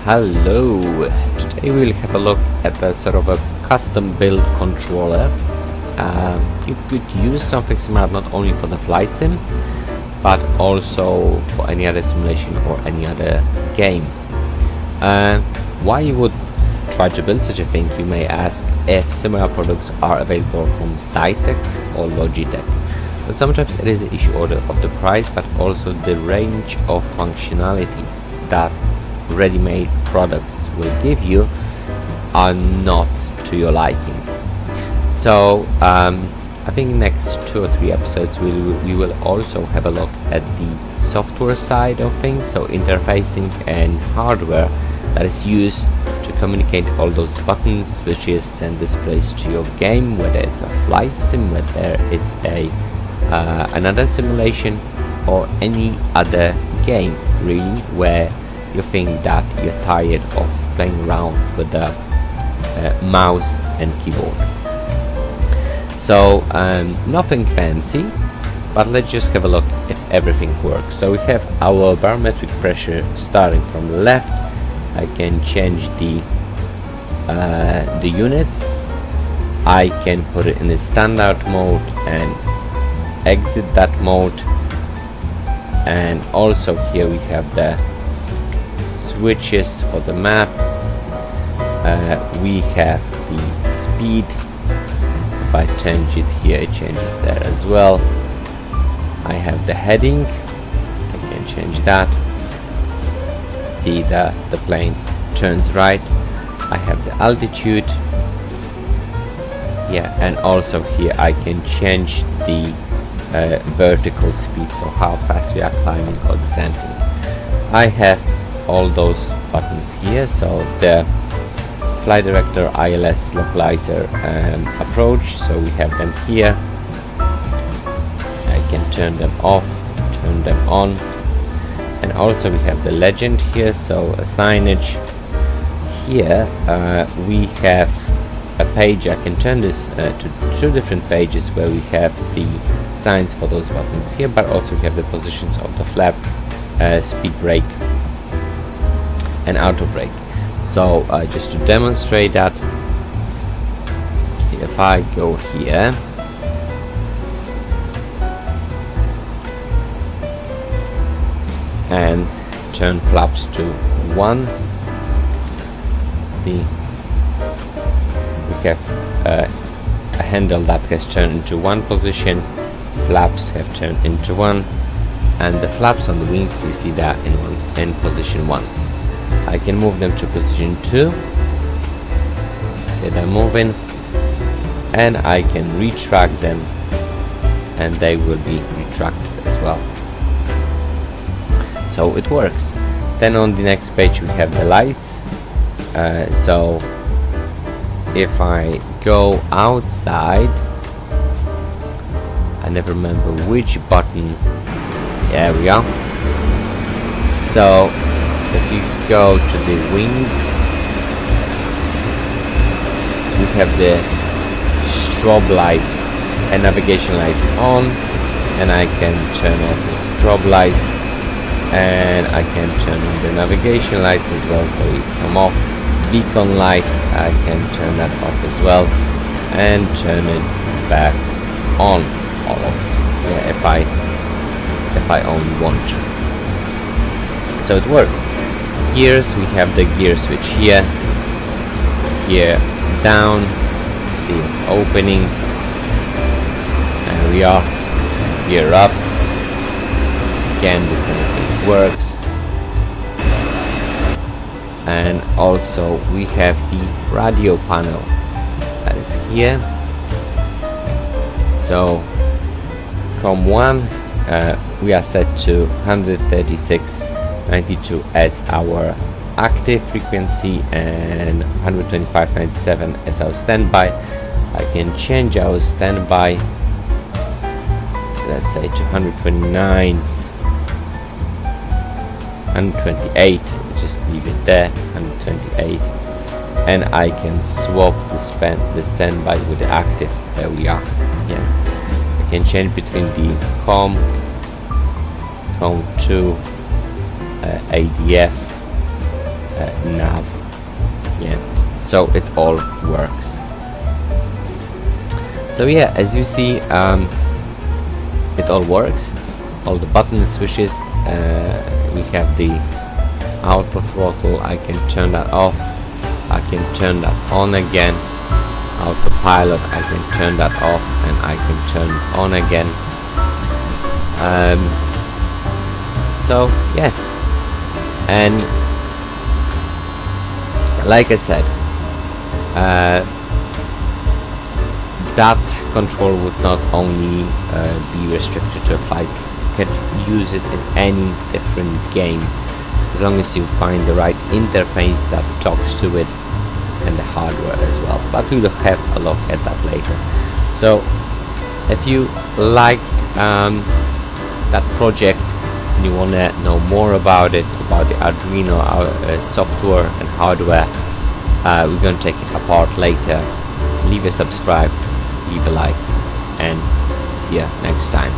Hello! Today we'll have a look at a sort of a custom build controller. You could use something similar not only for the flight sim, but also for any other simulation or any other game. Why you would try to build such a thing, you may ask, if similar products are available from Zytek or Logitech. But sometimes it is the issue of the price, but also the range of functionalities that ready-made products will give you are not to your liking. So I think next 2 or 3 episodes we will also have a look at the software side of things, so interfacing and hardware that is used to communicate all those buttons, switches and displays to your game, whether it's a flight sim, whether it's a another simulation or any other game really, where you think that you're tired of playing around with the mouse and keyboard. So nothing fancy, but let's just have a look if everything works. So we have our barometric pressure starting from the left. I can change the units. I can put it in the standard mode and exit that mode, and also here we have the switches for the map. We have the speed. If I change it here, it changes there as well. I have the heading. I can change that. See the plane turns right. I have the altitude. Yeah, and also here I can change the vertical speed, so how fast we are climbing or descending. I have all those buttons here, so the flight director, ILS, localizer, approach, so we have them here. I can turn them off, turn them on, and also we have the legend here, so a signage. Here we have a page. I can turn this to 2 different pages where we have the signs for those buttons here, but also we have the positions of the flap, speed brake and auto brake. So just to demonstrate that, if I go here and turn flaps to 1, see we have a handle that has turned into 1 position, flaps have turned into 1, and the flaps on the wings, you see that in position 1. I can move them to position 2, see they're moving, and I can retract them and they will be retracted as well. So it works. Then on the next page we have the lights. So if I go outside, I never remember which button. There we are. So if you go to the wings, we have the strobe lights and navigation lights on, and I can turn off the strobe lights, and I can turn on the navigation lights as well, so we come off. Beacon light, I can turn that off as well and turn it back on, all of it, yeah, if I only want to. So it works. Gears, we have the gear switch here, gear down, see it's opening, and we are gear up. Again, the same thing works. And also we have the radio panel that is here. So COM1, we are set to 136.92 as our active frequency and 125.97 as our standby. I can change our standby, let's say to 129, 128, just leave it there, 128, and I can swap the standby with the active. There we are. Yeah, I can change between the COM2, ADF, nav. Yeah, so it all works. So yeah, as you see, it all works. All the button switches. We have the auto throttle. I can turn that off. I can turn that on again. Autopilot, I can turn that off and I can turn it on again. So yeah, and like I said, that control would not only be restricted to flights. You can use it in any different game as long as you find the right interface that talks to it and the hardware as well, but we'll have a look at that later. So if you liked that project and you want to know more about it, about the Arduino software and hardware, we're going to take it apart later. Leave a subscribe, leave a like, and see you next time.